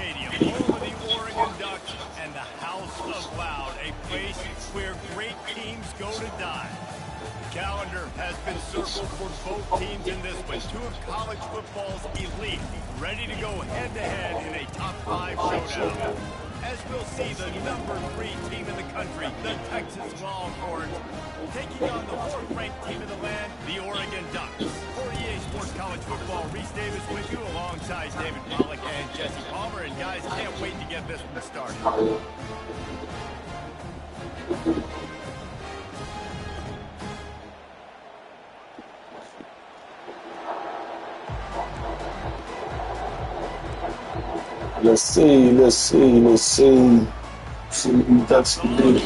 Stadium, home of the Oregon Ducks and the House of Loud, a place where great teams go to die. The calendar has been circled for both teams in this one. Two of college football's elite, ready to go head-to-head in a top-5 showdown. As we'll see, the #3 team in the country, the Texas Longhorns, taking on the 4th-ranked team in the land, the Oregon Ducks. For EA Sports College Football, Reese Davis with you alongside David Pollack and Jesse Palmer. And guys, can't wait to get this one started. Let's see. That's big.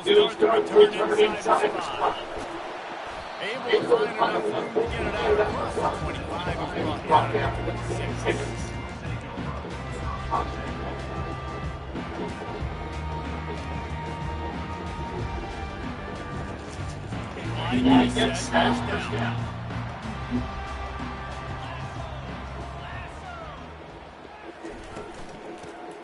He'll start the return inside the spot. Able to find enough room to get it out across the 25 and brought down at the 26.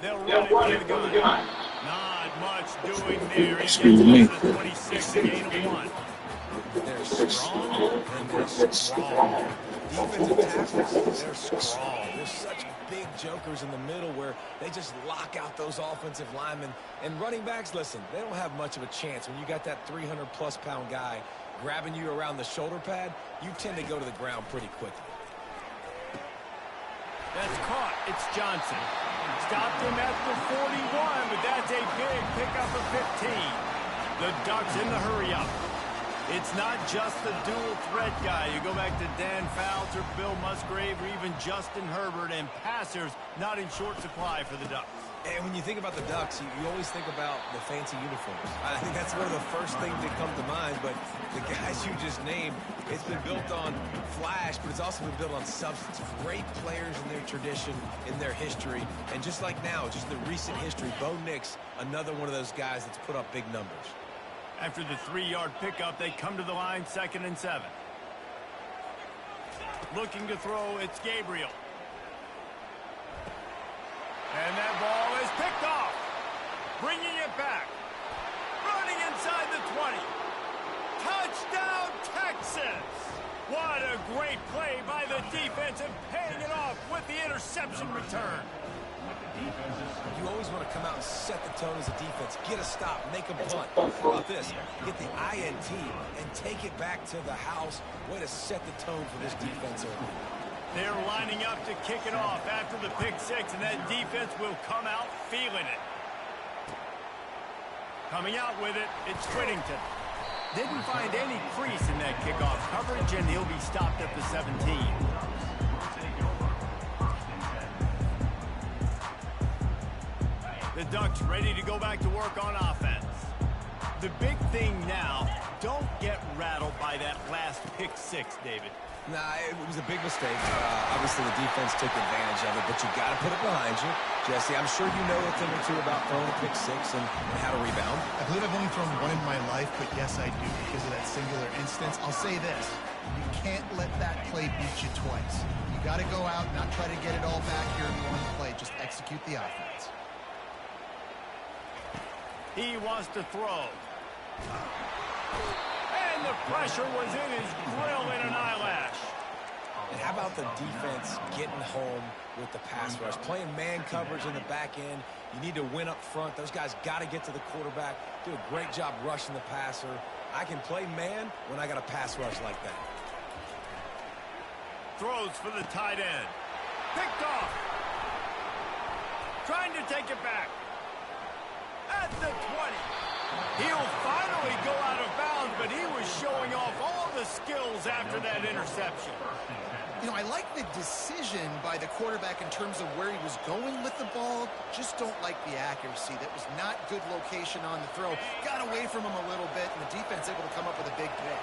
They'll run it from the gun. Not much doing there. Excuse me. 26, gain of 1. They're strong and they're strong. Defensive tackles, they're strong. There's such big jokers in the middle where they just lock out those offensive linemen. And running backs, listen, they don't have much of a chance. When you got that 300-plus pound guy grabbing you around the shoulder pad, you tend to go to the ground pretty quickly. That's caught. It's Johnson. Stopped him at the 41, but that's a big pickup of 15. The Ducks in the hurry-up. It's not just the dual threat guy. You go back to Dan Fouts or Bill Musgrave or even Justin Herbert, and passers not in short supply for the Ducks. And when you think about the Ducks, you always think about the fancy uniforms. I think that's one of the first things that come to mind, but the guys you just named, it's been built on flash, but it's also been built on substance. Great players in their tradition, in their history, and just like now, just the recent history, Bo Nix, another one of those guys that's put up big numbers. After the 3-yard pickup, they come to the line, 2nd and 7. Looking to throw, it's Gabriel. And that ball is picked off. Bringing it back. Running inside the 20. Touchdown, Texas! What a great play by the defense and paying it off with the interception return. You always want to come out and set the tone as a defense. Get a stop, make a punt. How about this? Get the INT and take it back to the house. Way to set the tone for this defense early. They're lining up to kick it off after the pick 6, and that defense will come out feeling it. Coming out with it, it's Whittington. Didn't find any crease in that kickoff coverage, and he'll be stopped at the 17. The Ducks ready to go back to work on offense. The big thing now, don't get rattled by that last pick 6, David. Nah, it was a big mistake. Obviously, the defense took advantage of it, but you got to put it behind you. Jesse, I'm sure you know a thing or two about throwing a pick 6 and how to rebound. I believe I've only thrown one in my life, but yes, I do because of that singular instance. I'll say this. You can't let that play beat you twice. You got to go out, not try to get it all back here in one play. Just execute the offense. He wants to throw. And the pressure was in his grill in an eyelash. And how about the defense getting home with the pass rush? Playing man coverage in the back end. You need to win up front. Those guys got to get to the quarterback. Do a great job rushing the passer. I can play man when I got a pass rush like that. Throws for the tight end. Picked off. Trying to take it back. At the 20. He'll finally go out of bounds, but he was showing off all the skills after that interception. You know, I like the decision by the quarterback in terms of where he was going with the ball. Just don't like the accuracy. That was not good location on the throw. Got away from him a little bit, and the defense able to come up with a big pick.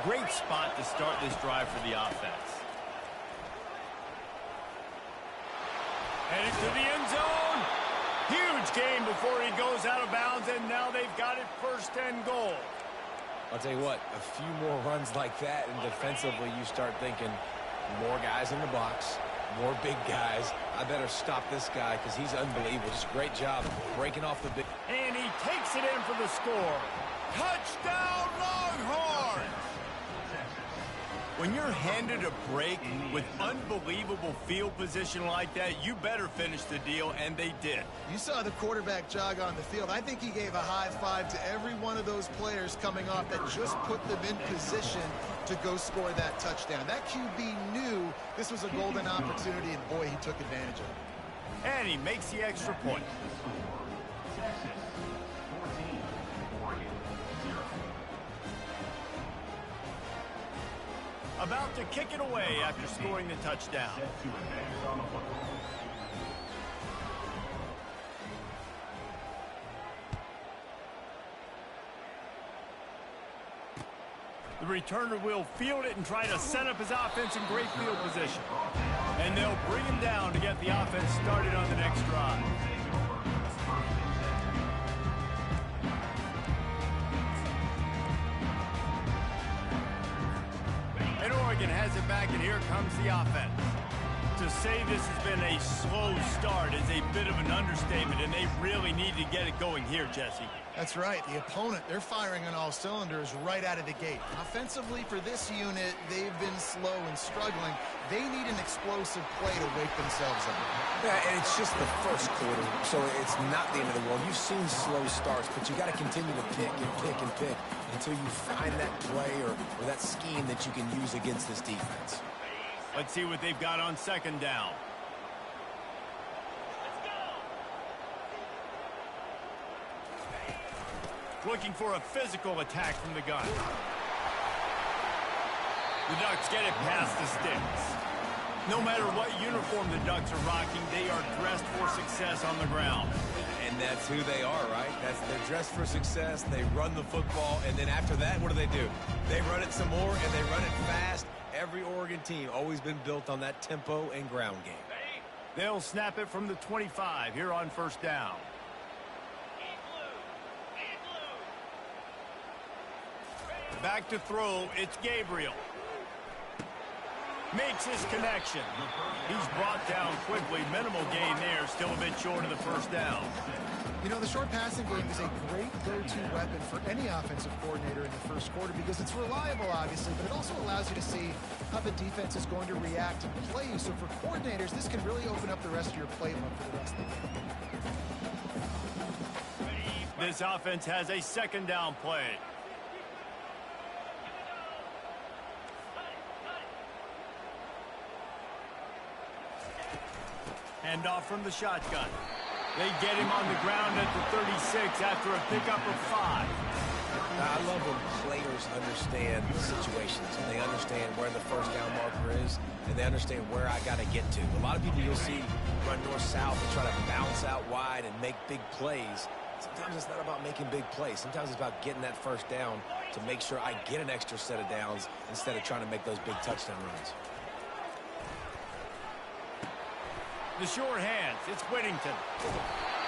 Great spot to start this drive for the offense. Headed to the end zone. Huge gain before he goes out of bounds, and now they've got it first and goal. I'll tell you what, a few more runs like that, and defensively you start thinking more guys in the box, more big guys. I better stop this guy because he's unbelievable. Just a great job breaking off the big. And he takes it in for the score. Touchdown, Longhorns! When you're handed a break with unbelievable field position like that, you better finish the deal, and they did. You saw the quarterback jog on the field. I think he gave a high five to every one of those players coming off that just put them in position to go score that touchdown. That QB knew this was a golden opportunity, and boy, he took advantage of it. And he makes the extra point. About to kick it away after scoring the touchdown. The returner will field it and try to set up his offense in great field position. And they'll bring him down to get the offense started on the next drive. And Oregon has it back, and here comes the offense. To say this has been a slow start is a bit of an understatement, and they really need to get it going here, Jesse. That's right. The opponent, they're firing on all cylinders right out of the gate. Offensively, for this unit, they've been slow and struggling. They need an explosive play to wake themselves up. Yeah, and it's just the first quarter, so it's not the end of the world. You've seen slow starts, but you got to continue to pick and pick and pick until you find that play or that scheme that you can use against this defense. Let's see what they've got on second down. Looking for a physical attack from the gun. The Ducks get it past the sticks. No matter what uniform the Ducks are rocking, they are dressed for success on the ground. And that's who they are, right? They're dressed for success. They run the football, and then after that, what do? They run it some more, and they run it fast. Every Oregon team always been built on that tempo and ground game. They'll snap it from the 25 here on first down. Back to throw, it's Gabriel. Makes his connection. He's brought down quickly. Minimal gain there, still a bit short of the first down. You know, the short passing game is a great go-to weapon for any offensive coordinator in the first quarter because it's reliable, obviously, but it also allows you to see how the defense is going to react and play you. So for coordinators, this can really open up the rest of your playbook for the rest of the game. This offense has a second down play. Hand off from the shotgun. They get him on the ground at the 36 after a pickup of 5. I love when players understand situations and they understand where the first down marker is and they understand where I got to get to. A lot of people you'll see run north-south and try to bounce out wide and make big plays. Sometimes it's not about making big plays. Sometimes it's about getting that first down to make sure I get an extra set of downs instead of trying to make those big touchdown runs. The short hands, it's Whittington.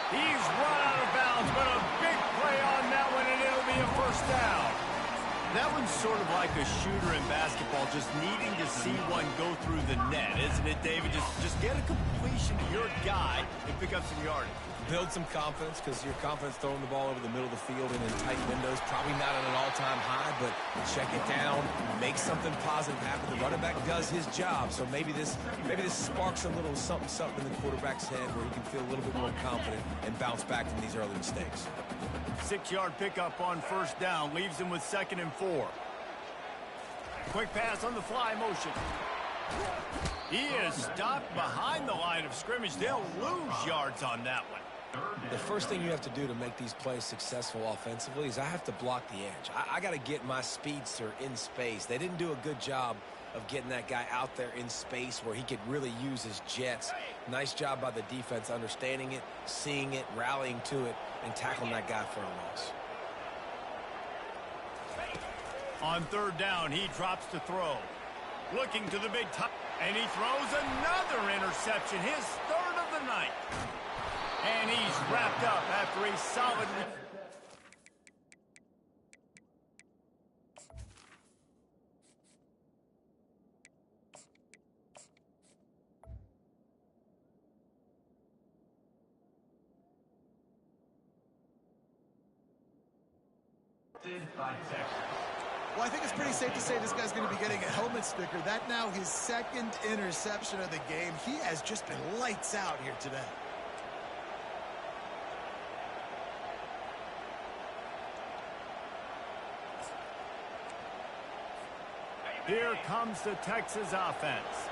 He's run out of bounds, but a big play on that one, and it'll be a first down. That one's sort of like a shooter in basketball, just needing to see one go through the net, isn't it, David? Just get a completion to your guy and pick up some yardage. Build some confidence because your confidence throwing the ball over the middle of the field and in tight windows, probably not at an all-time high, but check it down, make something positive happen. The running back does his job, so maybe this sparks a little something in the quarterback's head where he can feel a little bit more confident and bounce back from these early mistakes. 6-yard pickup on first down leaves him with 2nd and 4. Quick pass on the fly motion. He is stopped behind the line of scrimmage. They'll lose yards on that one. The first thing you have to do to make these plays successful offensively is I have to block the edge. I got to get my speedster in space. They didn't do a good job of getting that guy out there in space where he could really use his jets. Nice job by the defense understanding it, seeing it, rallying to it, and tackling that guy for a loss. On third down, he drops to throw. Looking to the big top, and he throws another interception, his 3rd of the night. And he's wrapped up after a solid... Well, I think it's pretty safe to say this guy's going to be getting a helmet sticker. That now his second interception of the game. He has just been lights out here today. Here comes the Texas offense.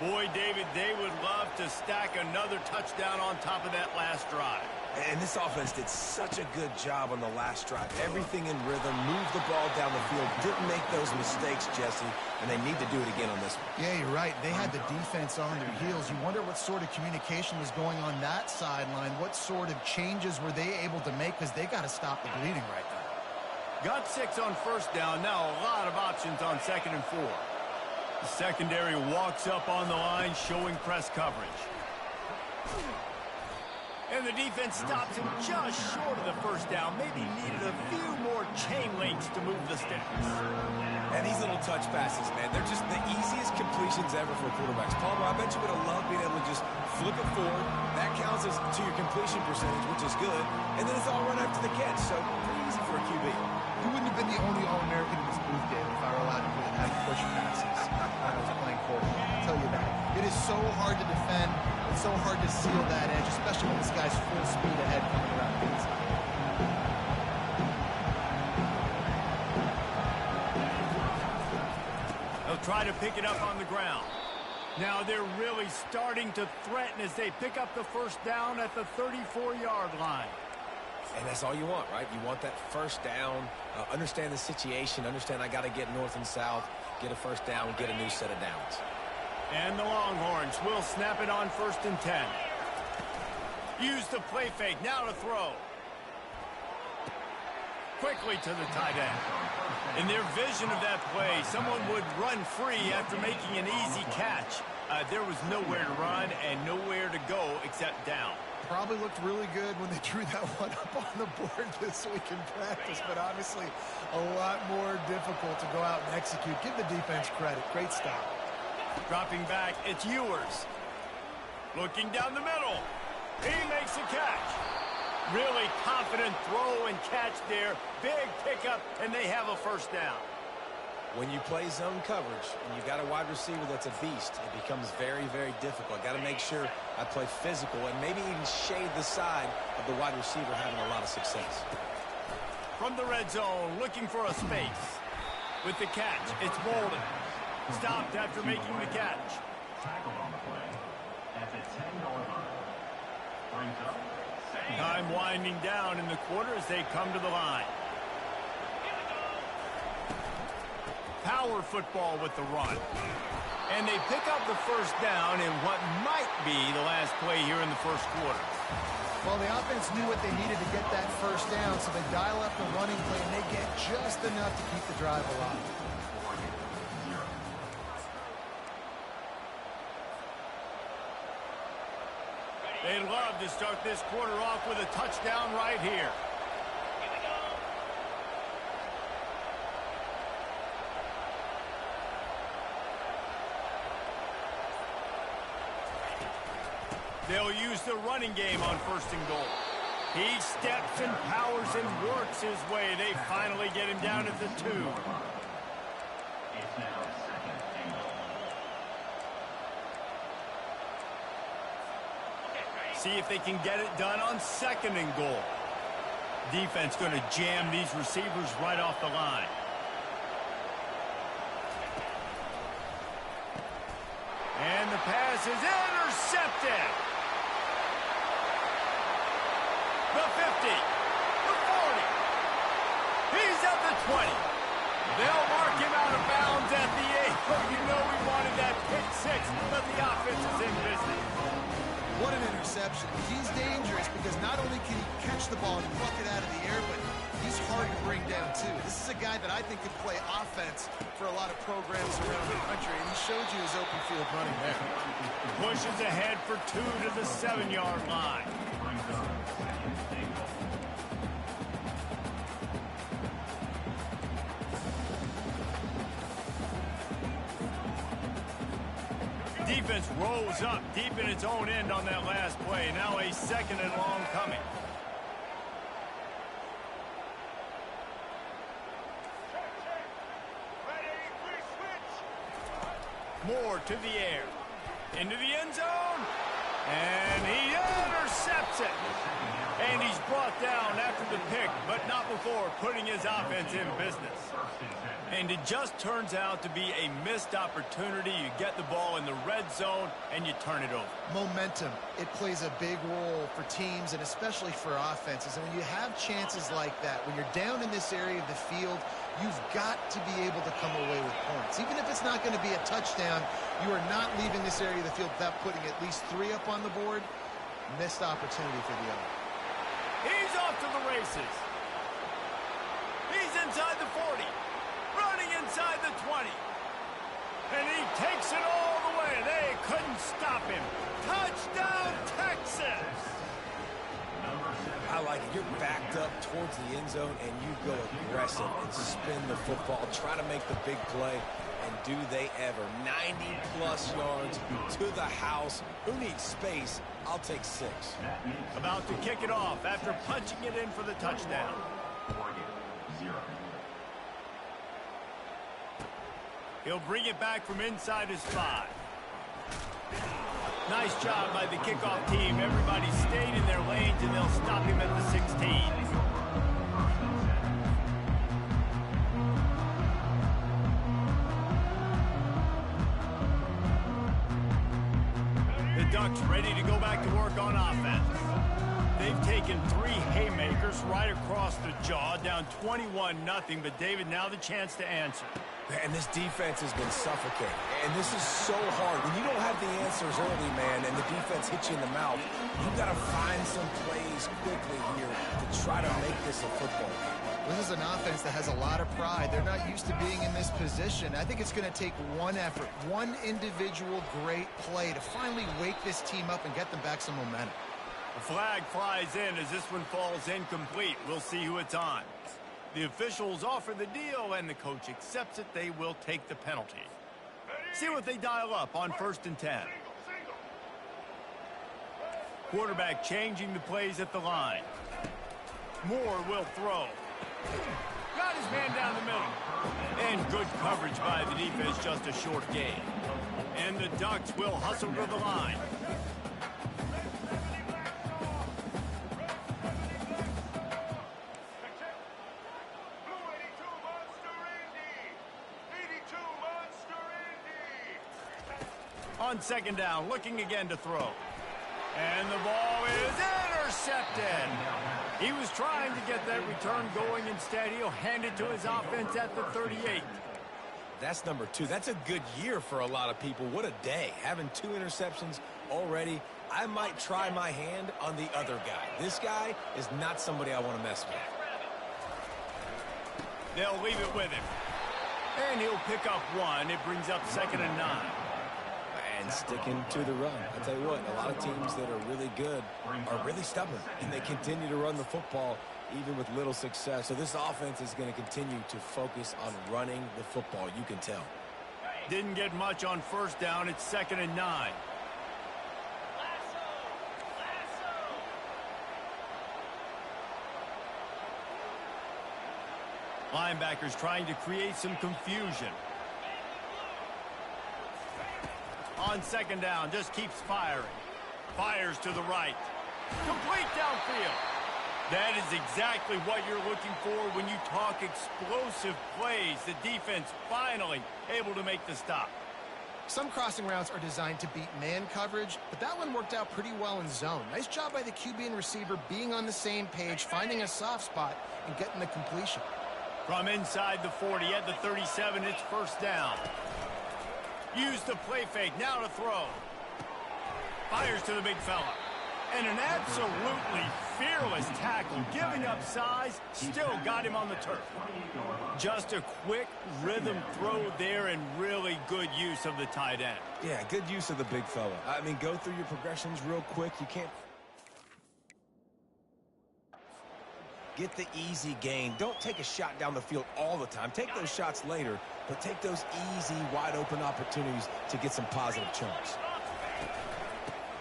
Boy, David, they would love to stack another touchdown on top of that last drive. And this offense did such a good job on the last drive. Everything in rhythm, moved the ball down the field, didn't make those mistakes, Jesse, and they need to do it again on this one. Yeah, you're right. They had the defense on their heels. You wonder what sort of communication was going on that sideline. What sort of changes were they able to make? Because they got to stop the bleeding right now. Got 6 on first down. Now a lot of options on 2nd and 4. The secondary walks up on the line, showing press coverage. And the defense stops him just short of the first down. Maybe needed a few more chain links to move the sticks. And these little touch passes, man, they're just the easiest completions ever for quarterbacks. Palmer, I bet you would have loved being able to just flip it forward. That counts as to your completion percentage, which is good. And then it's all run after the catch, so pretty easy for a QB. You wouldn't have been the only All-American in this booth, Dave, if I were allowed to put it out and push passes when I was playing quarterback. I'll tell you that. It is so hard to defend. It's so hard to seal that edge, especially when this guy's full speed ahead coming around the inside. They'll try to pick it up on the ground. Now they're really starting to threaten as they pick up the first down at the 34-yard line. And that's all you want, right? You want that first down, understand the situation, understand I got to get north and south, get a first down, get a new set of downs. And the Longhorns will snap it on 1st and 10. Use the play fake, now to throw. Quickly to the tight end. In their vision of that play, someone would run free after making an easy catch. There was nowhere to run and nowhere to go except down. Probably looked really good when they drew that one up on the board this week in practice, but obviously a lot more difficult to go out and execute. Give the defense credit. Great stop. Dropping back, it's Ewers. Looking down the middle. He makes a catch. Really confident throw and catch there. Big pickup, and they have a first down. When you play zone coverage and you got a wide receiver that's a beast, it becomes very, very difficult. Got to make sure I play physical and maybe even shade the side of the wide receiver having a lot of success. From the red zone, looking for a space. With the catch, it's Bolden. Stopped after making the catch. Time winding down in the quarter as they come to the line. Power football with the run. And they pick up the first down in what might be the last play here in the first quarter. Well, the offense knew what they needed to get that first down, so they dial up the running play, and they get just enough to keep the drive alive. They'd love to start this quarter off with a touchdown right here. They'll use the running game on 1st and goal. He steps and powers and works his way. They finally get him down at the 2. See if they can get it done on 2nd and goal. Defense going to jam these receivers right off the line. And the pass is intercepted. The 50, the 40. He's at the 20. They'll mark him out of bounds at the 8. But you know we wanted that pick 6, but the offense is in business. What an interception. He's dangerous because not only can he catch the ball and pluck it out of the air, but He's hard to bring down, too. This is a guy that I think could play offense for a lot of programs around the country, and he showed you his open field running there. Pushes ahead for 2 to the 7-yard line. Defense rolls up deep in its own end on that last play. Now a second and long coming. Moore to the air. Into the end zone. And he intercepts it. And he's brought down after the pick, but not before putting his offense in business. And it just turns out to be a missed opportunity. You get the ball in the red zone, and you turn it over. Momentum. It plays a big role for teams and especially for offenses. And when you have chances like that, when you're down in this area of the field, you've got to be able to come away with points. Even if it's not going to be a touchdown, you are not leaving this area of the field without putting at least 3 up on the board. Missed opportunity for the other. He's off to the races. He's inside the 40. Running inside the 20. And he takes it all the way. They couldn't stop him. Touchdown, Texas! I like it. You're backed up towards the end zone, and you go aggressive and spin the football. Try to make the big play. And do they ever. 90-plus yards to the house. Who needs space? I'll take 6. About to kick it off after punching it in for the touchdown. He'll bring it back from inside his 5. Nice job by the kickoff team. Everybody stayed in their lanes, and they'll stop him at the 16. The Ducks ready to go back to work on offense. They've taken 3 haymakers right across the jaw, down 21-0, but David, now the chance to answer. And this defense has been suffocating. And this is so hard. When you don't have the answers early, man, and the defense hits you in the mouth, you've got to find some plays quickly here to try to make this a football game. This is an offense that has a lot of pride. They're not used to being in this position. I think it's going to take one effort, one individual great play to finally wake this team up and get them back some momentum. The flag flies in as this one falls incomplete. We'll see who it's on. The officials offer the deal, and the coach accepts it. They will take the penalty. See what they dial up on 1st and 10. Quarterback changing the plays at the line. Moore will throw. Got his man down the middle. And good coverage by the defense, just a short gain. And the Ducks will hustle to the line. On 2nd down, looking again to throw. And the ball is intercepted. He was trying to get that return going. Instead, he'll hand it to his offense at the 38. That's number 2. That's a good year for a lot of people. What a day. Having 2 interceptions already. I might try my hand on the other guy. This guy is not somebody I want to mess with. They'll leave it with him. And he'll pick up 1. It brings up 2nd and 9. And sticking to the run. I'll tell you what, a lot of teams that are really good are really stubborn, and they continue to run the football even with little success. So this offense is going to continue to focus on running the football, you can tell. Didn't get much on 1st down. It's 2nd and 9. Linebackers trying to create some confusion. On 2nd down, just keeps firing. Fires to the right. Complete downfield. That is exactly what you're looking for when you talk explosive plays. The defense finally able to make the stop. Some crossing routes are designed to beat man coverage, but that one worked out pretty well in zone. Nice job by the QB and receiver being on the same page, finding a soft spot, and getting the completion. From inside the 40 at the 37, it's 1st down. Use the play fake, now to throw. Fires to the big fella. And an absolutely fearless tackle, giving up size, still got him on the turf. Just a quick rhythm throw there and really good use of the tight end. Yeah, good use of the big fella. I mean, go through your progressions real quick. You can't get the easy gain. Don't take a shot down the field all the time. Take those shots later, but take those easy, wide-open opportunities to get some positive chunks.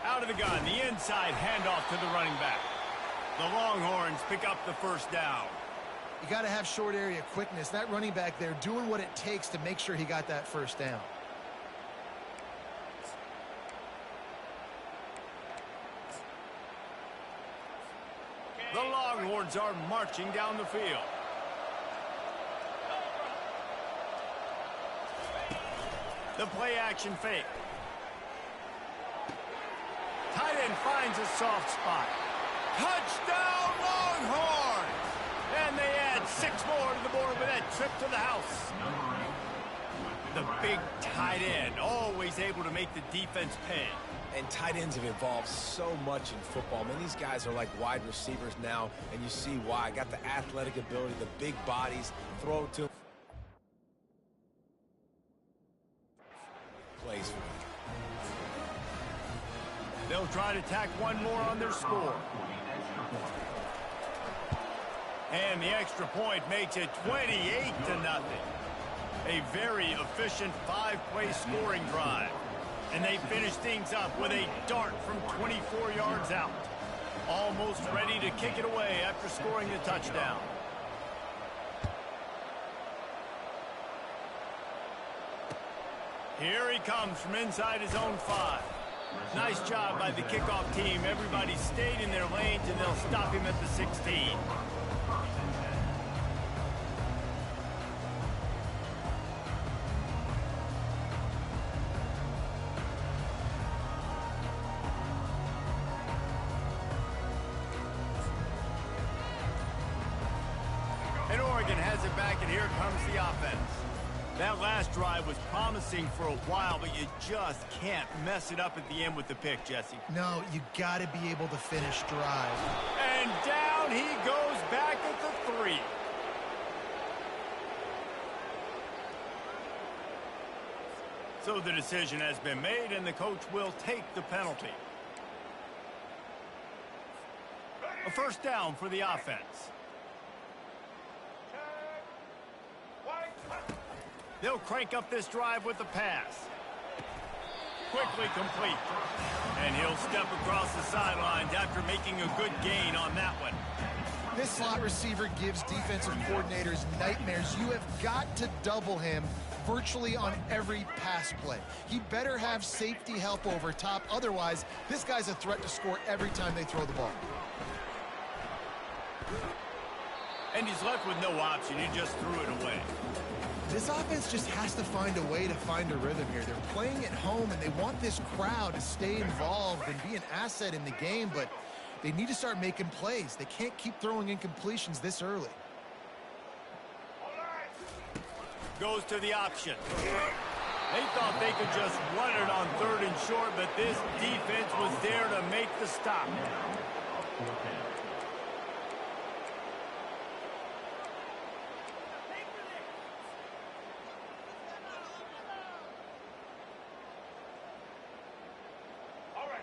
Out of the gun, the inside handoff to the running back. The Longhorns pick up the first down. You got to have short area quickness. That running back there doing what it takes to make sure he got that first down. The Longhorns are marching down the field. The play action fake. Tight end finds a soft spot. Touchdown Longhorns! And they add 6 more to the board with that trip to the house. The big tight end, always able to make the defense pay. And tight ends have evolved so much in football. Man, these guys are like wide receivers now, and you see why. Got the athletic ability, the big bodies, throw it to them. Plays for them. They'll try to tack one more on their score. And the extra point makes it 28-0. A very efficient 5-play scoring drive. And they finish things up with a dart from 24 yards out. Almost ready to kick it away after scoring the touchdown. Here he comes from inside his own 5. Nice job by the kickoff team. Everybody stayed in their lanes, and they'll stop him at the 16. And Oregon has it back, and here comes the offense. That last drive was promising for a while, but you just can't mess it up at the end with the pick, Jesse. No, you got to be able to finish drive. And down he goes back at the 3. So the decision has been made, and the coach will take the penalty. A first down for the offense. They'll crank up this drive with the pass. Quickly complete. And he'll step across the sidelines after making a good gain on that one. This slot receiver gives defensive coordinators nightmares. You have got to double him virtually on every pass play. He better have safety help over top. Otherwise, this guy's a threat to score every time they throw the ball. And he's left with no option. He just threw it away. This offense just has to find a way to find a rhythm here. They're playing at home, and they want this crowd to stay involved and be an asset in the game, but they need to start making plays. They can't keep throwing incompletions this early. Goes to the option. They thought they could just run it on 3rd and short, but this defense was there to make the stop.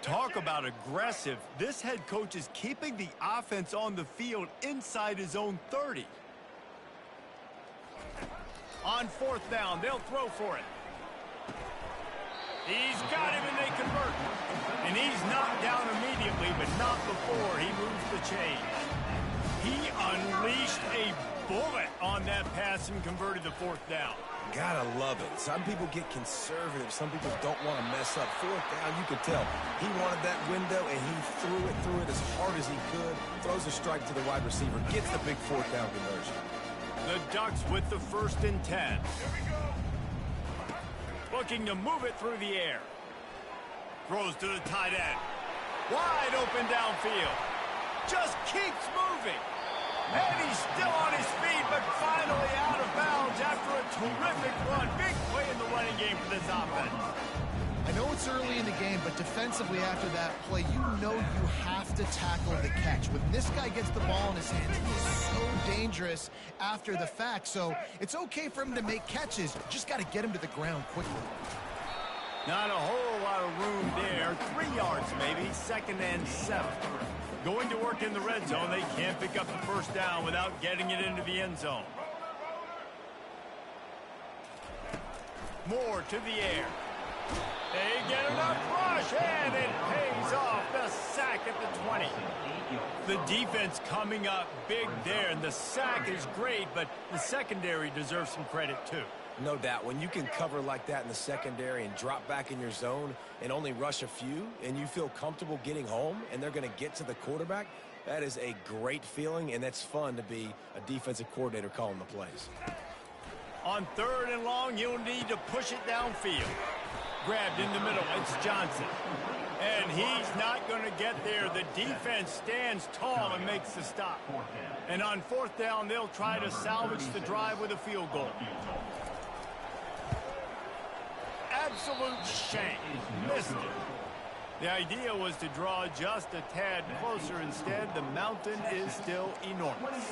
Talk about aggressive. This head coach is keeping the offense on the field inside his own 30. On 4th down, they'll throw for it. He's got him, and they convert. And he's knocked down immediately, but not before he moves the chain. He unleashed a bullet on that pass and converted the 4th down. Gotta love it. Some people get conservative. Some people don't want to mess up. 4th down, you could tell. He wanted that window, and he threw it as hard as he could. Throws a strike to the wide receiver. Gets the big 4th down conversion. The Ducks with the 1st and 10. Looking to move it through the air. Throws to the tight end. Wide open downfield. Just keeps moving. And he's still on his feet, but finally out of bounds after a terrific run. Big play in the running game for this offense. I know it's early in the game, but defensively after that play, you know you have to tackle the catch. When this guy gets the ball in his hands, he is so dangerous after the fact. So it's okay for him to make catches. Just got to get him to the ground quickly. Not a whole lot of room there. 3 yards maybe, 2nd and 7. Going to work in the red zone. They can't pick up the first down without getting it into the end zone. Moore to the air. They get enough rush, and it pays off. The sack at the 20. The defense coming up big there, and the sack is great, but the secondary deserves some credit too. No doubt. When you can cover like that in the secondary and drop back in your zone and only rush a few, and you feel comfortable getting home, and they're going to get to the quarterback, that is a great feeling, and that's fun to be a defensive coordinator calling the plays. On 3rd and long, you'll need to push it downfield. Grabbed in the middle, it's Johnson. And he's not going to get there. The defense stands tall and makes the stop. And on 4th down, they'll try to salvage the drive with a field goal. Absolute shame. Missed it. The idea was to draw just a tad closer. Instead, the mountain is still enormous.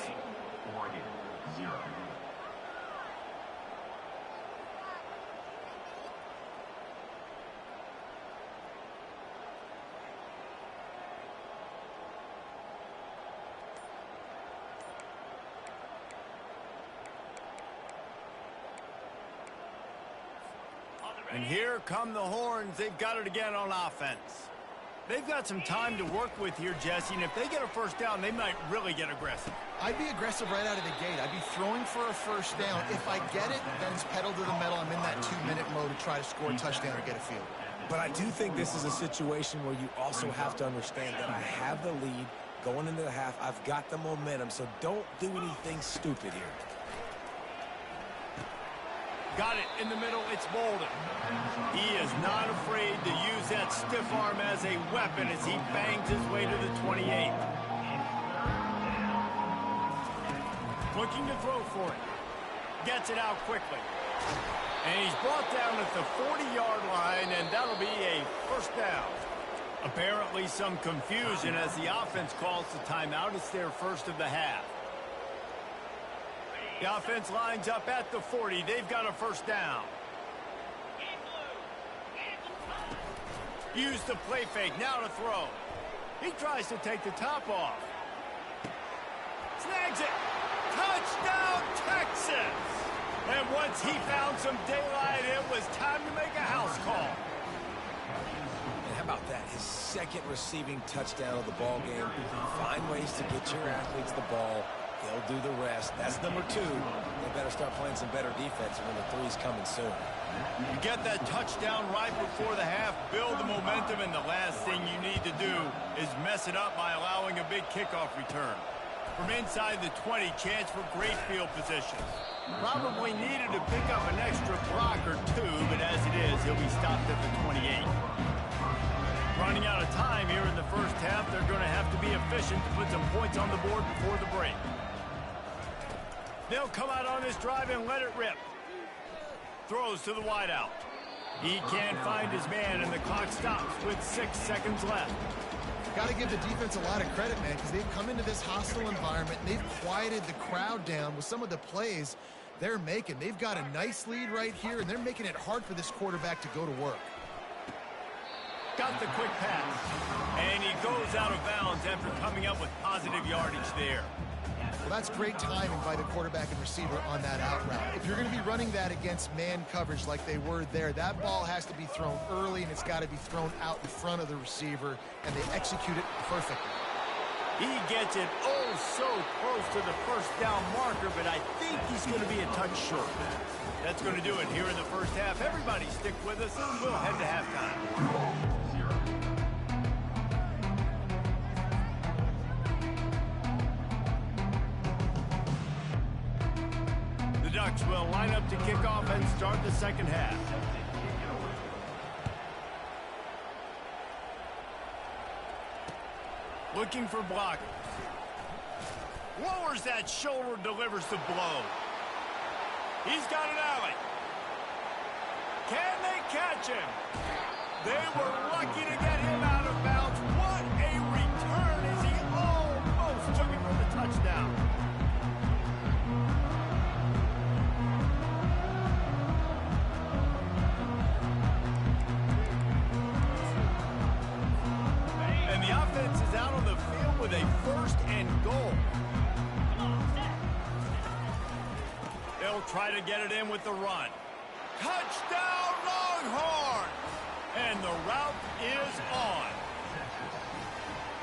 And here come the horns. They've got it again on offense. They've got some time to work with here, Jesse, and if they get a first down, they might really get aggressive. I'd be aggressive right out of the gate. I'd be throwing for a first down. If I get it, then it's pedal to the metal. I'm in that 2-minute mode to try to score a touchdown or get a field. But I do think this is a situation where you also have to understand that I have the lead going into the half. I've got the momentum, so don't do anything stupid here. Got it in the middle. It's Bolden. He is not afraid to use that stiff arm as a weapon as he bangs his way to the 28. Looking to throw for it. Gets it out quickly. And he's brought down at the 40-yard line, and that'll be a first down. Apparently some confusion as the offense calls the timeout. It's their first of the half. The offense lines up at the 40. They've got a first down. Use the play fake. Now to throw. He tries to take the top off. Snags it. Touchdown, Texas. And once he found some daylight, it was time to make a house call. And how about that? His 2nd receiving touchdown of the ball game. Find ways to get your athletes the ball. They'll do the rest. That's number 2. They better start playing some better defense when the 3's coming soon. You get that touchdown right before the half, build the momentum, and the last thing you need to do is mess it up by allowing a big kickoff return. From inside the 20, chance for great field position. Probably needed to pick up an extra block or 2, but as it is, he'll be stopped at the 28. Running out of time here in the first half, they're going to have to be efficient to put some points on the board before the break. They'll come out on this drive and let it rip. Throws to the wideout. He can't find his man, and the clock stops with 6 seconds left. Got to give the defense a lot of credit, man, because they've come into this hostile environment, and they've quieted the crowd down with some of the plays they're making. They've got a nice lead right here, and they're making it hard for this quarterback to go to work. Got the quick pass, and he goes out of bounds after coming up with positive yardage there. Well, that's great timing by the quarterback and receiver on that out route. If you're going to be running that against man coverage like they were there, that ball has to be thrown early, and it's got to be thrown out in front of the receiver, and they execute it perfectly. He gets it oh so close to the first down marker, but I think he's going to be a touch short. That's going to do it here in the first half. Everybody stick with us, and we'll head to halftime. Ducks will line up to kick off and start the second half. Looking for block. Lowers that shoulder, delivers the blow. He's got an alley. Can they catch him? They were lucky to get him out of bounds. What a return as he almost took it for the touchdown. And the offense is out on the field with a 1st and goal. They'll try to get it in with the run. Touchdown, Longhorns! And the route is on.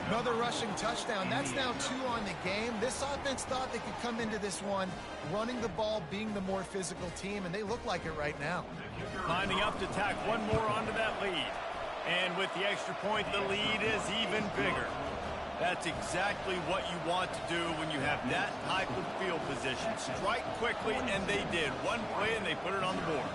Another rushing touchdown. That's now 2 on the game. This offense thought they could come into this one running the ball, being the more physical team, and they look like it right now. Lining up to tack one more onto that lead. And with the extra point, the lead is even bigger. That's exactly what you want to do when you have that type of field position. Strike quickly, and they did. One play, and they put it on the board.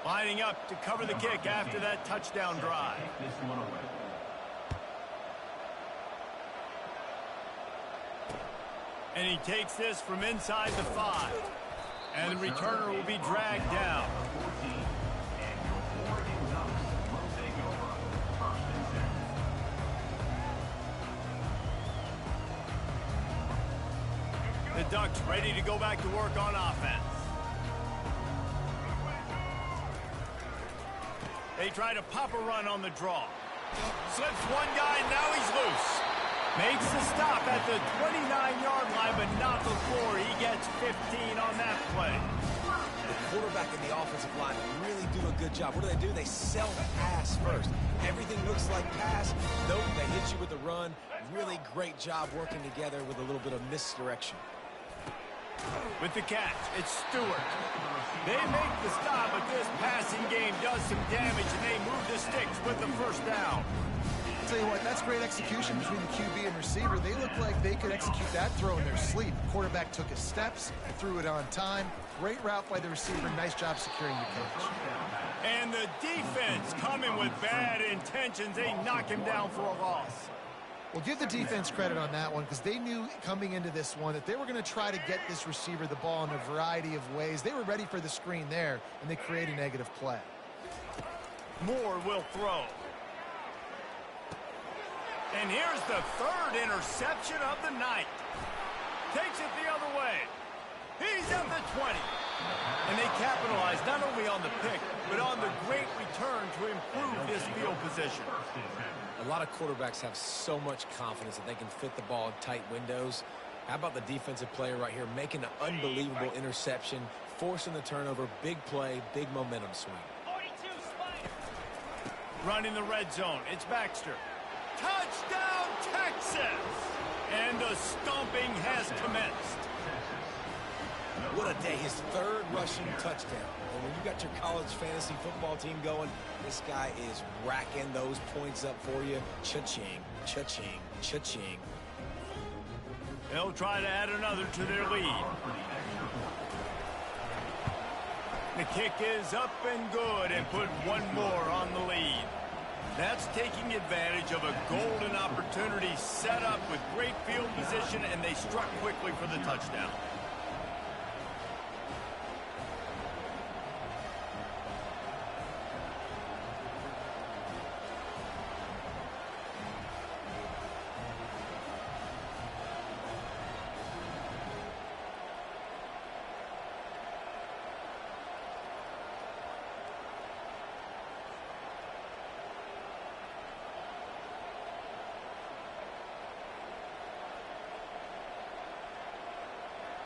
Lining up to cover the kick after that touchdown drive. And he takes this from inside the 5. And the returner will be dragged down. The Ducks ready to go back to work on offense. They try to pop a run on the draw. Slips one guy, now he's loose. Makes the stop at the 29-yard line, but not before he gets 15 on that play. The quarterback and the offensive line really do a good job. What do? They self-pass first. Everything looks like pass. Nope, they hit you with the run. Really great job working together with a little bit of misdirection. With the catch, it's Stewart. They make the stop, but this passing game does some damage, and they move the sticks with the 1st down. I'll tell you what, that's great execution between the QB and receiver. They look like they could execute that throw in their sleep. The quarterback took his steps, threw it on time. Great route by the receiver. Nice job securing the catch. And the defense coming with bad intentions. They knock him down for a loss. Well, give the defense credit on that one because they knew coming into this one that they were going to try to get this receiver the ball in a variety of ways. They were ready for the screen there, and they create a negative play. Moore will throw. And here's the 3rd interception of the night. Takes it the other way. He's at the 20. And they capitalize not only on the pick, but on the great return to improve this field position. A lot of quarterbacks have so much confidence that they can fit the ball in tight windows. How about the defensive player right here making an unbelievable interception, forcing the turnover, big play, big momentum swing. Running the red zone, it's Baxter. Touchdown, Texas! And the stomping has commenced. What a day, his 3rd rushing touchdown. And when you got your college fantasy football team going, this guy is racking those points up for you. Cha-ching, cha-ching, cha-ching. They'll try to add another to their lead. The kick is up and good and put one more on the lead. That's taking advantage of a golden opportunity set up with great field position, and they struck quickly for the touchdown.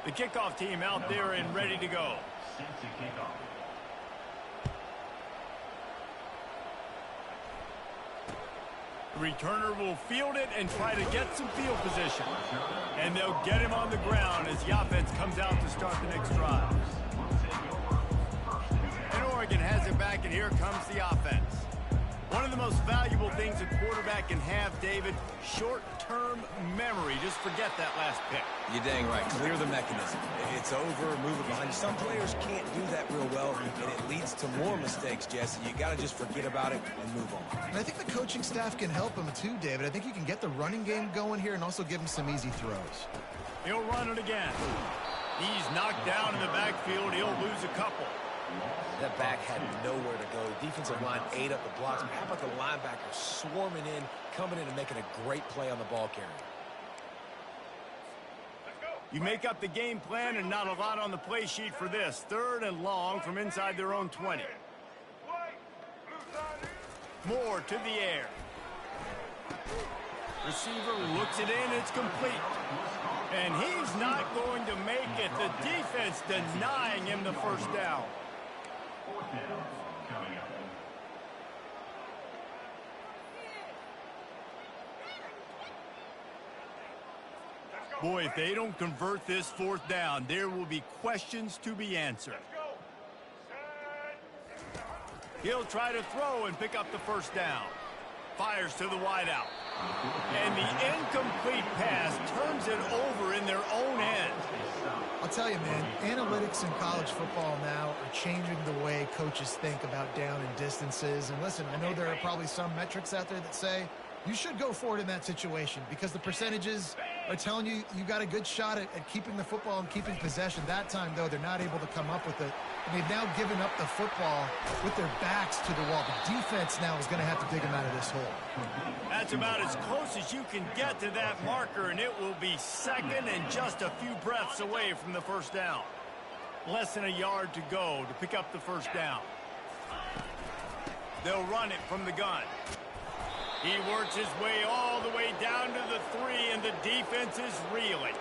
The kickoff team out there and ready to go. The returner will field it and try to get some field position. And they'll get him on the ground as the offense comes out to start the next drive. And Oregon has it back, and here comes the offense. One of the most valuable things a quarterback can have, David, short-term memory. Just forget that last pick. You're dang right. Clear the mechanism. It's over, move it behind you. Some players can't do that real well, and it leads to more mistakes, Jesse. You got to just forget about it and move on. And I think the coaching staff can help him too, David. I think you can get the running game going here and also give him some easy throws. He'll run it again. He's knocked down in the backfield. He'll lose a couple. That back had nowhere to go. Defensive line ate up the blocks. How about the linebacker swarming in, coming in and making a great play on the ball carrier? You make up the game plan and not a lot on the play sheet for this. 3rd and long from inside their own 20. Moore to the air. Receiver looks it in. It's complete. And he's not going to make it. The defense denying him the first down. Boy, if they don't convert this 4th down, there will be questions to be answered. He'll try to throw and pick up the first down. Fires to the wideout. And the incomplete pass turns it over in their own end. I'll tell you, man, analytics in college football now are changing the way coaches think about down and distances. And listen, I know there are probably some metrics out there that say you should go for it in that situation because the percentages are telling you you got a good shot at keeping the football and keeping possession. That time, though, they're not able to come up with it. And they've now given up the football with their backs to the wall. The defense now is going to have to dig them out of this hole. That's about as close as you can get to that marker, and it will be 2nd and just a few breaths away from the first down. Less than a yard to go to pick up the first down. They'll run it from the gun. He works his way all the way down to the 3, and the defense is reeling.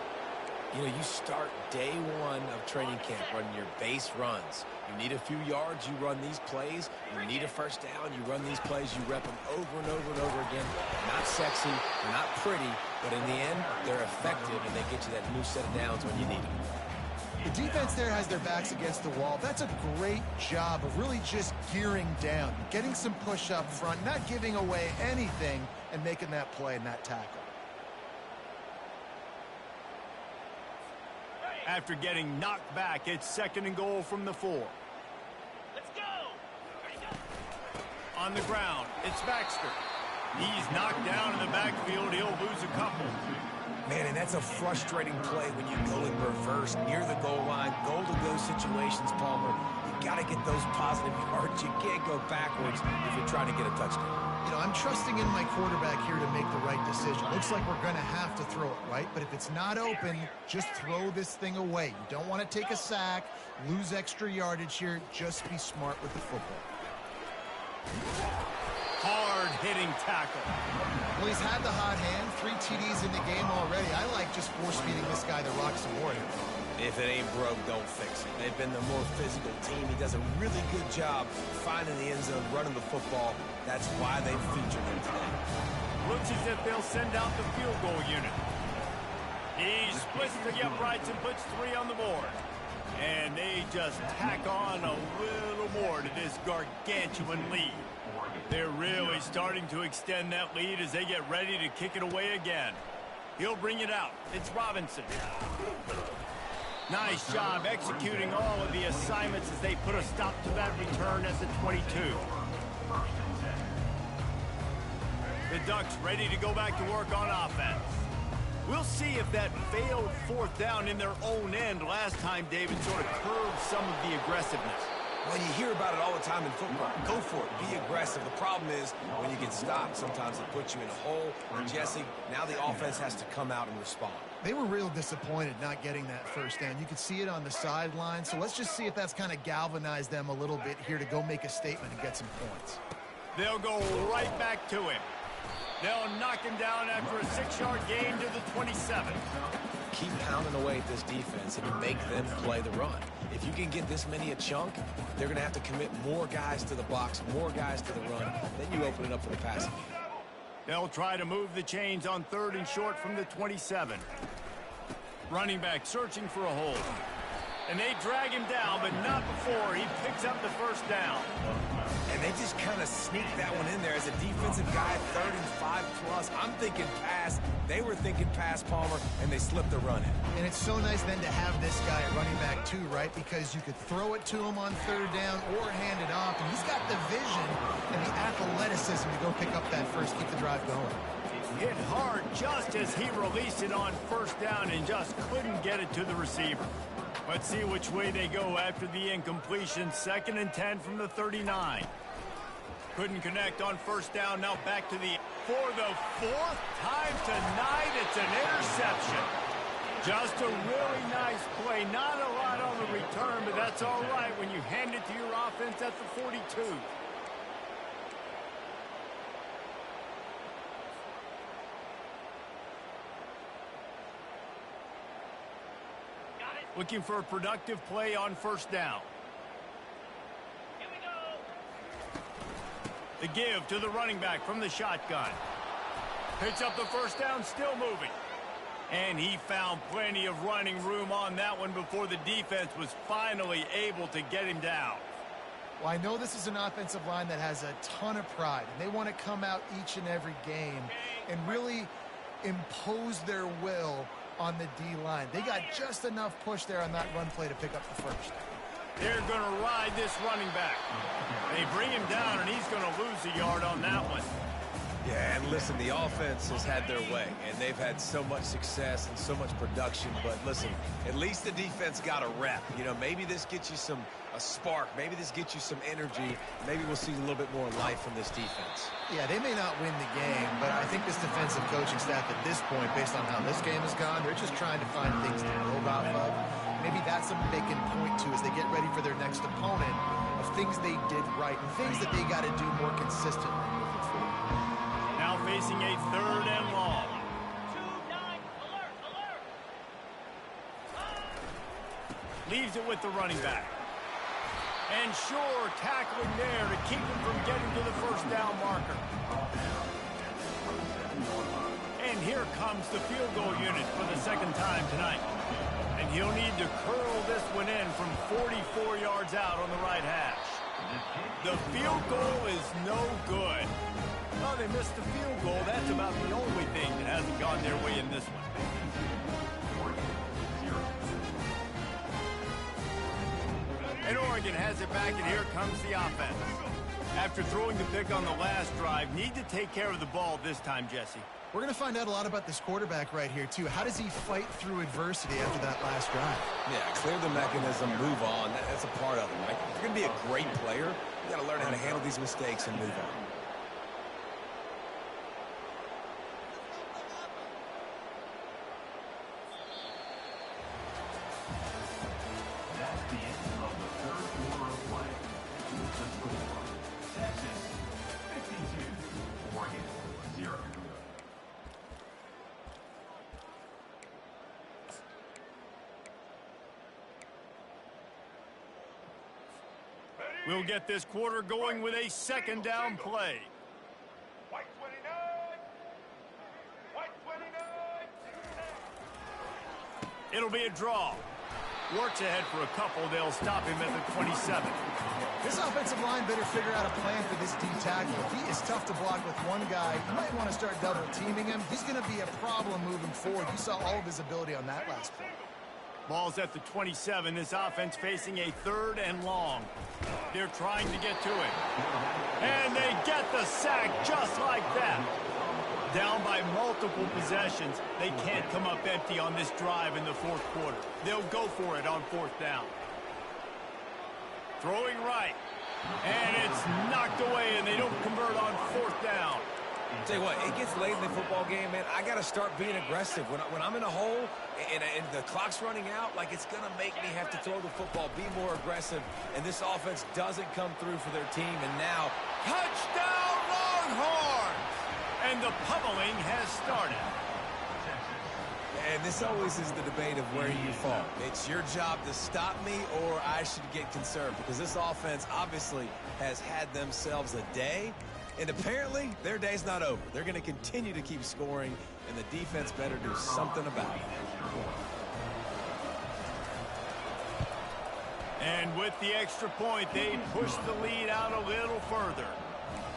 You know, you start day 1 of training camp running your base runs. You need a few yards, you run these plays. You need a first down, you run these plays. You rep them over and over and over again. Not sexy, not pretty, but in the end, they're effective, and they get you that new set of downs when you need them. The defense there has their backs against the wall. That's a great job of really just gearing down, getting some push up front, not giving away anything, and making that play and that tackle. After getting knocked back, it's 2nd and goal from the 4. Let's go! On the ground, it's Baxter. He's knocked down in the backfield. He'll lose a couple. Man, and that's a frustrating play when you go in reverse near the goal line. Goal-to-go situations, Palmer. You got to get those positive yards. You can't go backwards if you're trying to get a touchdown. You know, I'm trusting in my quarterback here to make the right decision. Looks like we're going to have to throw it, right? But if it's not open, just throw this thing away. You don't want to take a sack, lose extra yardage here. Just be smart with the football. Hard-hitting tackle. Well, he's had the hot hand, 3 TDs in the game already. I like just force-feeding this guy the rock some more. If it ain't broke, don't fix it. They've been the more physical team. He does a really good job finding the end zone, running the football. That's why they featured him today. Looks as if they'll send out the field goal unit. He splits the uprights and puts 3 on the board. And they just tack on a little more to this gargantuan lead. They're really starting to extend that lead as they get ready to kick it away again. He'll bring it out. It's Robinson. Nice job executing all of the assignments as they put a stop to that return at the 22. The Ducks ready to go back to work on offense. We'll see if that failed 4th down in their own end last time, David, sort of curbed some of the aggressiveness. Well, you hear about it all the time in football. Go for it. Be aggressive. The problem is when you get stopped, sometimes it puts you in a hole. And, Jesse, now the offense has to come out and respond. They were real disappointed not getting that first down. You could see it on the sideline. So let's just see if that's kind of galvanized them a little bit here to go make a statement and get some points. They'll go right back to him. They'll knock him down after a 6-yard gain to the 27. Keep pounding away at this defense and you make them play the run. If you can get this many a chunk, they're going to have to commit more guys to the box, more guys to the run. Then you open it up for the passing game. They'll try to move the chains on 3rd and short from the 27. Running back searching for a hole. And they drag him down, but not before he picks up the first down. And and they just kind of sneaked that one in there as a defensive guy, 3rd and 5+. I'm thinking pass. They were thinking pass, Palmer, and they slipped the run in. And it's so nice then to have this guy at running back too, right? Because you could throw it to him on 3rd down or hand it off, and he's got the vision and the athleticism to go pick up that first, keep the drive going. Hit hard just as he released it on 1st down and just couldn't get it to the receiver. Let's see which way they go after the incompletion. 2nd and 10 from the 39. Couldn't connect on 1st down. Now back to for the 4th time tonight. It's an interception. Just a really nice play. Not a lot on the return, but that's all right when you hand it to your offense at the 42. Looking for a productive play on 1st down. Here we go. The give to the running back from the shotgun. Picks up the 1st down, still moving. And he found plenty of running room on that one before the defense was finally able to get him down. Well, I know this is an offensive line that has a ton of pride, and they want to come out each and every game and really impose their will on the D-line. They got just enough push there on that run play to pick up the 1st. They're going to ride this running back. They bring him down, and he's going to lose a yard on that one. Yeah, and listen, the offense has had their way, and they've had so much success and so much production. But listen, at least the defense got a rep. You know, maybe this gets you a spark. Maybe this gets you some energy. Maybe we'll see a little bit more life from this defense. Yeah, they may not win the game, but I think this defensive coaching staff at this point, based on how this game has gone, they're just trying to find things to build off of. Maybe that's something they can point to as they get ready for their next opponent of things they did right and things that they got to do more consistently moving forward. Now facing a 3rd and long. 2-9, alert, alert. Leaves it with the running back. And sure, tackling there to keep him from getting to the 1st down marker. And here comes the field goal unit for the 2nd time tonight. And he'll need to curl this one in from 44 yards out on the right hash. The field goal is no good. Oh, they missed the field goal. That's about the only thing that hasn't gone their way in this one. And Oregon has it back, and here comes the offense. After throwing the pick on the last drive, need to take care of the ball this time, Jesse. We're going to find out a lot about this quarterback right here, too. How does he fight through adversity after that last drive? Yeah, clear the mechanism, move on. That's a part of it, right? If you're going to be a great player, you got to learn how to handle these mistakes and move on. We'll get this quarter going with a 2nd down play. White 29. White 29. It'll be a draw. Works ahead for a couple. They'll stop him at the 27. This offensive line better figure out a plan for this D tackle. He is tough to block with one guy. You might want to start double teaming him. He's going to be a problem moving forward. You saw all of his ability on that last play. Ball's at the 27. This offense facing a 3rd and long. They're trying to get to it. And they get the sack just like that. Down by multiple possessions. They can't come up empty on this drive in the 4th quarter. They'll go for it on 4th down. Throwing right. And it's knocked away, and they don't convert on 4th down. Tell you what, it gets late in the football game, man. I got to start being aggressive. When I'm in a hole and the clock's running out, like, it's going to make me have to throw the football, be more aggressive. And this offense doesn't come through for their team. And now, Touchdown, Longhorns! And the pummeling has started. and this always is the debate of where you fall. It's your job to stop me, or I should get concerned, because this offense obviously has had themselves a day. And apparently, their day's not over. They're going to continue to keep scoring, and the defense better do something about it. And with the extra point, they push the lead out a little further.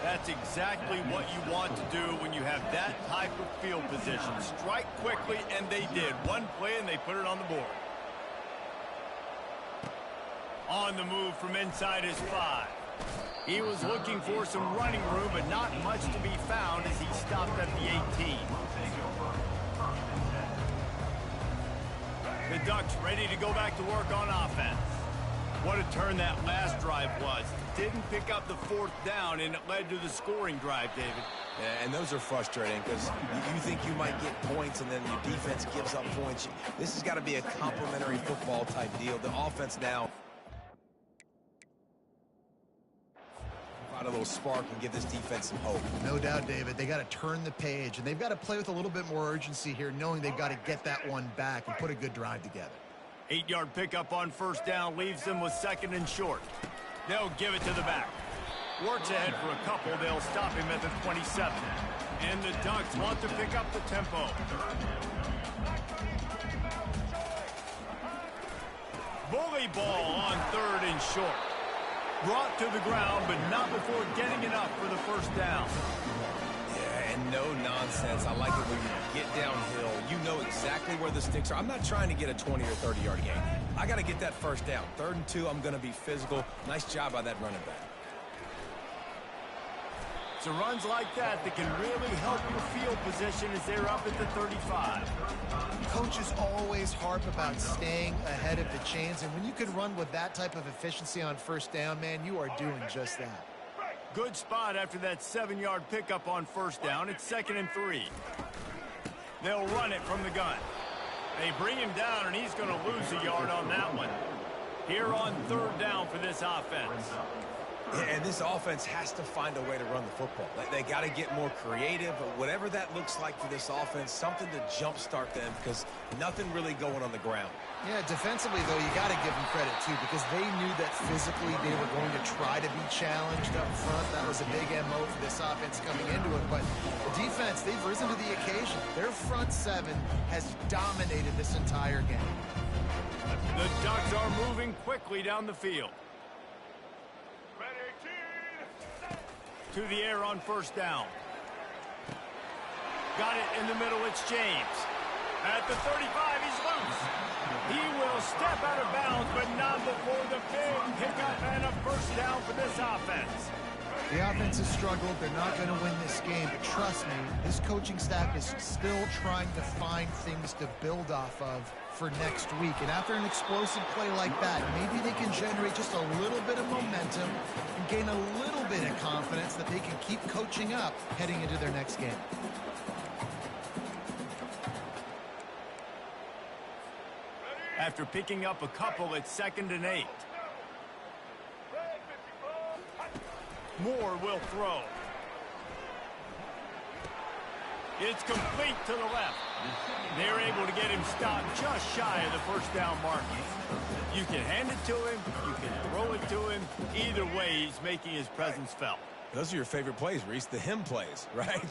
That's exactly what you want to do when you have that type of field position. Strike quickly, and they did. One play, and they put it on the board. On the move from inside his 5. He was looking for some running room, but not much to be found as he stopped at the 18. The Ducks ready to go back to work on offense. What a turn that last drive was. Didn't pick up the 4th down, and it led to the scoring drive, David. Yeah, and those are frustrating because you think you might get points and then your defense gives up points. This has got to be a complimentary football type deal. The offense now provide a little spark and give this defense some hope. No doubt, David. They got to turn the page, and they've got to play with a little bit more urgency here, knowing they've got to get that one back and put a good drive together. 8-yard pickup on 1st down leaves them with 2nd and short. They'll give it to the back. Works ahead for a couple. They'll stop him at the 27. And the Ducks want to pick up the tempo. Bully ball on 3rd and short. Brought to the ground, but not before getting enough for the 1st down. Yeah, and no nonsense. I like it when you get downhill. You know exactly where the sticks are. I'm not trying to get a 20 or 30-yard gain. I got to get that 1st down. 3rd and 2, I'm going to be physical. Nice job by that running back. It's runs like that that can really help your field position as they're up at the 35. Coaches always harp about staying ahead of the chains, and when you can run with that type of efficiency on 1st down, man, you are doing just that. Good spot after that 7-yard pickup on 1st down. It's 2nd and 3. They'll run it from the gun. They bring him down, and he's going to lose a yard on that one. Here on 3rd down for this offense. Yeah, and this offense has to find a way to run the football. They got to get more creative, but whatever that looks like for this offense, something to jumpstart them because nothing really going on the ground. Yeah, defensively, though, you got to give them credit, too, because they knew that physically they were going to try to be challenged up front. That was a big MO for this offense coming into it. But the defense, they've risen to the occasion. Their front 7 has dominated this entire game. The Ducks are moving quickly down the field. To the air on 1st down. Got it in the middle, it's James. At the 35, he's loose. He will step out of bounds, but not before the big pickup and a 1st down for this offense. The offense has struggled. They're not going to win this game, but trust me, this coaching staff is still trying to find things to build off of for next week. And after an explosive play like that, maybe they can generate just a little bit of momentum and gain a little bit of confidence that they can keep coaching up heading into their next game. After picking up a couple, it's 2nd and 8. Moore will throw. It's complete to the left. They're able to get him stopped just shy of the 1st down mark. You can hand it to him, you can throw it to him. Either way, he's making his presence felt. Those are your favorite plays, Reese, the him plays, right?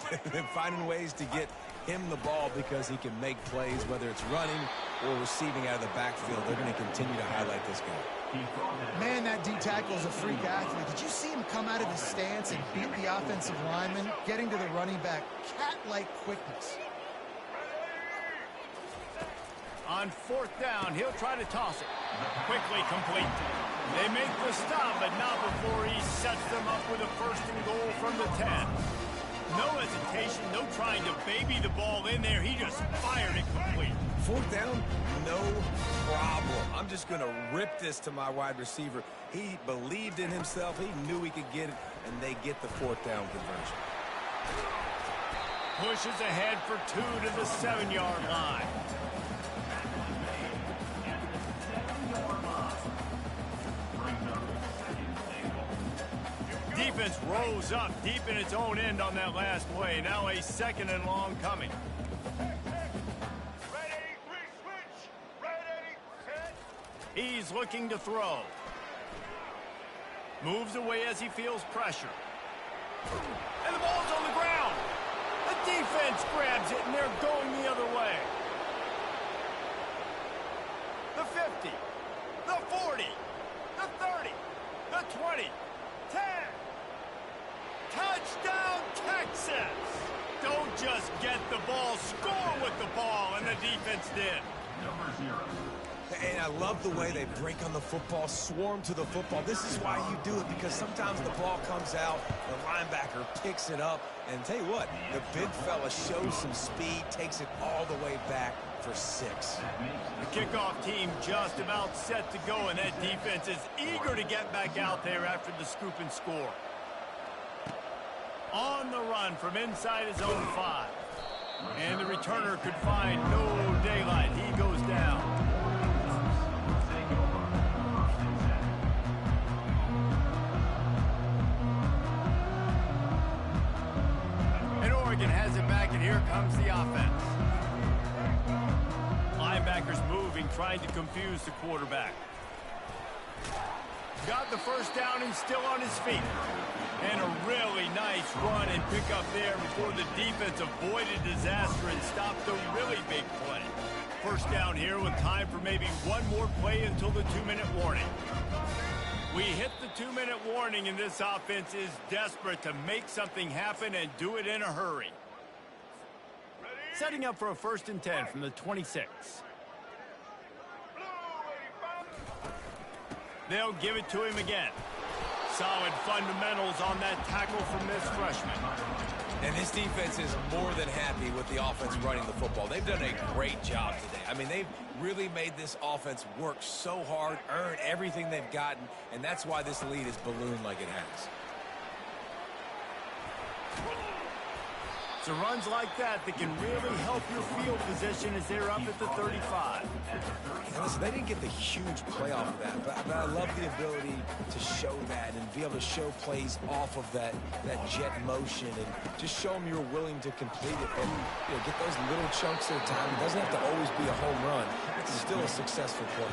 Finding ways to get him the ball because he can make plays, whether it's running or receiving out of the backfield. They're going to continue to highlight this guy. Man, that D tackle is a freak athlete. Did you see him come out of his stance and beat the offensive lineman, getting to the running back? Cat-like quickness. On 4th down, he'll try to toss it. Quickly complete. They make the stop, but not before he sets them up with a 1st and goal from the 10. No hesitation, no trying to baby the ball in there. He just fired it complete. 4th down, no problem. I'm just going to rip this to my wide receiver. He believed in himself. He knew he could get it, and they get the 4th down conversion. Pushes ahead for 2 to the 7-yard line. Defense rose up deep in its own end on that last play. Now a 2nd and long coming. Ready, switch. Ready, set. He's looking to throw. Moves away as he feels pressure. And the ball's on the ground. The defense grabs it, and they're going the other way. The 50. The 40. the 30, the 20, 10. Touchdown, Texas! Don't just get the ball, score with the ball, and the defense did. And I love the way they break on the football, swarm to the football. This is why you do it, because sometimes the ball comes out, the linebacker picks it up, and tell you what, the big fella shows some speed, takes it all the way back for 6. The kickoff team just about set to go, and that defense is eager to get back out there after the scoop and score. On the run from inside his own 5. And the returner could find no daylight. He goes down. And Oregon has it back, and here comes the offense. Linebackers moving, trying to confuse the quarterback. Got the first down and still on his feet. And a really nice run and pick up there before the defense avoided disaster and stopped a really big play. First down here with time for maybe one more play until the 2-minute warning. We hit the 2-minute warning, and this offense is desperate to make something happen and do it in a hurry. Setting up for a 1st and 10 from the 26. They'll give it to him again. Solid fundamentals on that tackle from this freshman. And this defense is more than happy with the offense running the football. They've done a great job today. I mean, they've really made this offense work so hard, earn everything they've gotten, and that's why this lead is ballooned like it has. So runs like that can really help your field position as they're up at the 35. And listen, they didn't get the huge play off of that, but I love the ability to show that and be able to show plays off of that jet motion and just show them you're willing to complete it and get those little chunks at a time. It doesn't have to always be a home run. It's still a successful play.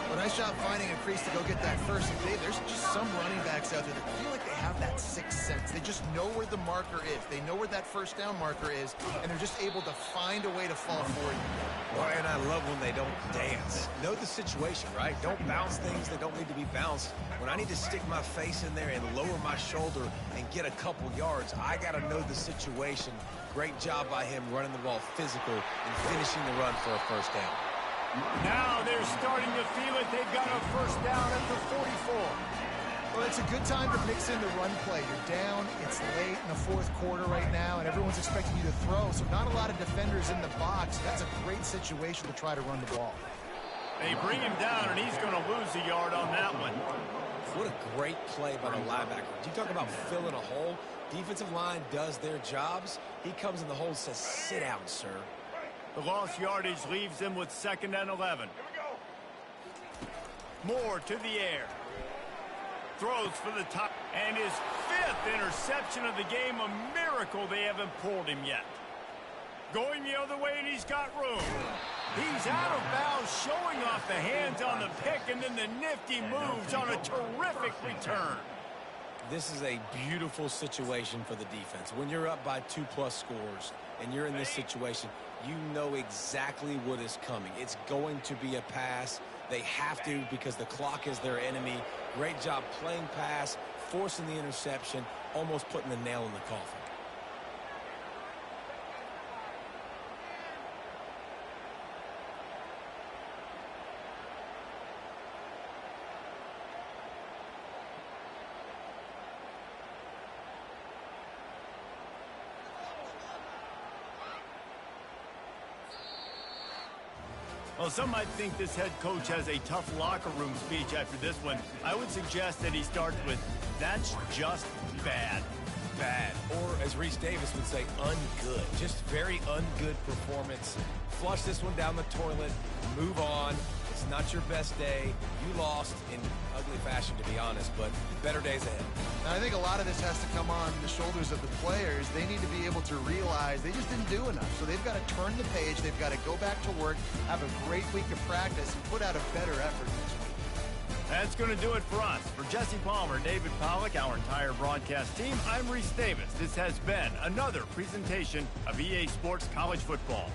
Well, nice job finding a crease to go get that first. There's just some running backs out there that feel like they have that sixth sense. They just know where the marker is. They know where that first down marker is, and they're just able to find a way to fall forward. Well, and I love when they don't dance. Know the situation, right? Don't bounce things that don't need to be bounced. When I need to stick my face in there and lower my shoulder and get a couple yards, I got to know the situation. Great job by him running the ball physical and finishing the run for a first down. Now they're starting to feel it. They've got a first down at the 44. Well, it's a good time to mix in the run play. You're down, it's late in the fourth quarter right now, and everyone's expecting you to throw, so not a lot of defenders in the box. That's a great situation to try to run the ball. They bring him down, and he's going to lose a yard on that one. What a great play by the linebacker. You talk about filling a hole. Defensive line does their jobs. He comes in the hole and says, sit down, sir. The lost yardage leaves them with 2nd and 11. Moore to the air. Throws for the top. And his 5th interception of the game. A miracle they haven't pulled him yet. Going the other way, and he's got room. He's out of bounds, showing off the hands on the pick, and then the nifty moves on a terrific return. This is a beautiful situation for the defense. When you're up by 2+ scores and you're in this situation, you know exactly what is coming. It's going to be a pass. They have to because the clock is their enemy. Great job playing pass, forcing the interception, almost putting the nail in the coffin. Well, some might think this head coach has a tough locker room speech after this one. I would suggest that he starts with, that's just bad. Bad. Or, as Reese Davis would say, ungood. Just very ungood performance. Flush this one down the toilet. Move on. It's not your best day. You lost in ugly fashion, to be honest, but better days ahead. And I think a lot of this has to come on the shoulders of the players. They need to be able to realize they just didn't do enough. So they've got to turn the page. They've got to go back to work, have a great week of practice, and put out a better effort next week. That's going to do it for us. For Jesse Palmer, David Pollack, our entire broadcast team, I'm Reese Davis. This has been another presentation of EA Sports College Football.